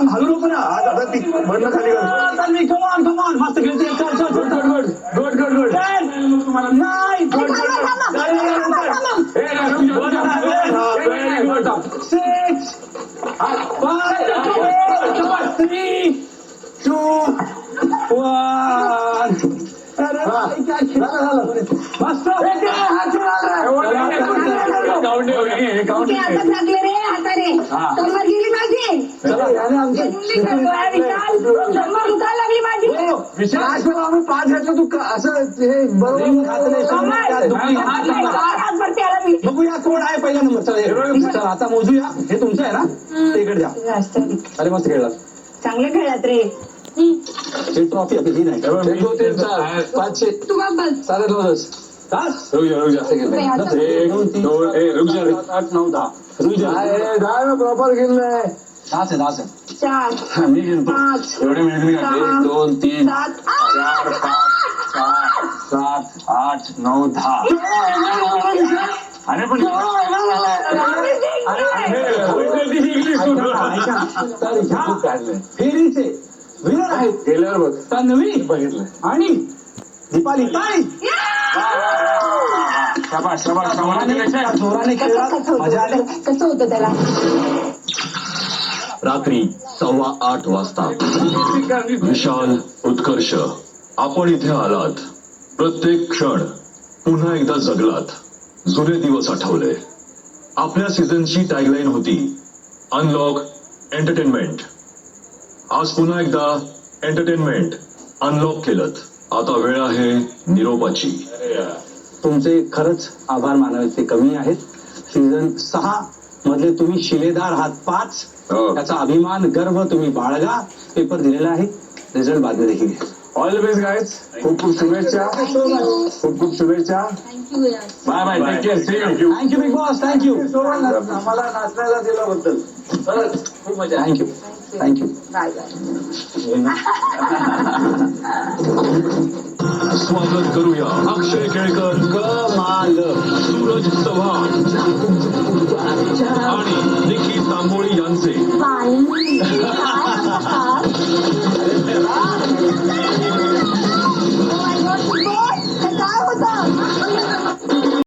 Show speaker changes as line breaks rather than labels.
हलू नको ना आता ती बंद खाली कमान मस्त खेळते
आम्ही 5 घेतलं तू असं हे
बघूया कोण आहे पहिला नंबर. चला आता मोजूया. हे तुमचं आहे ना ते इकडे द्या. अरे मस्त खेळला
चांगलं खेळलात रे.
ही ट्रॉफी आता ही नाही 1 2 3 4 5 6 साडे 9 10 तास रुक जा 1 2 3 रुक जा 8 9 10 रुक जा
प्रॉपर गेलंय
10 10
4
मी गिनतो
5
एवढे मिळतील का 1 2 3
7
4 5 7 8 9 10 अरे पण फेरीचे विनर आहेत. गेल्यावर बघ नवी बघितलं आणि दीपाली ताई जोराने खेळला मजा आली.
कसं होतं त्याला.
रात्री 8:15 वाजता विशाल उत्कर्ष आपण इथे आलात. प्रत्येक क्षण पुन्हा एकदा जगलात. जुने दिवस आठवले. आपल्या सीझनची टॅगलाईन होती अनलॉक एंटरटेनमेंट. आज पुन्हा एकदा एंटरटेनमेंट अनलॉक केलं. आता वेळ आहे निरोपाची.
तुमचे खरंच आभार मानायचे कमी आहेत. सीझन 6 मधले तुम्ही शिलेदार आहात 5. त्याचा अभिमान गर्व तुम्ही बाळगा. पेपर दिलेला आहे. रिझल्ट बातमी देखील. All the best guys. खूप खूप शुभेच्छा. खूप खूप शुभेच्छा. Bye bye. Take care. See you. Thank you Bigg Boss. Thank you आम्हाला नाचण्याला दिल्याबद्दल. खूप मजा. Thank you thank you.
Bye bye.
स्वागत करूया अक्षय केळकर, सूरज चव्हाण आणि निखिल तांबोळी यांचे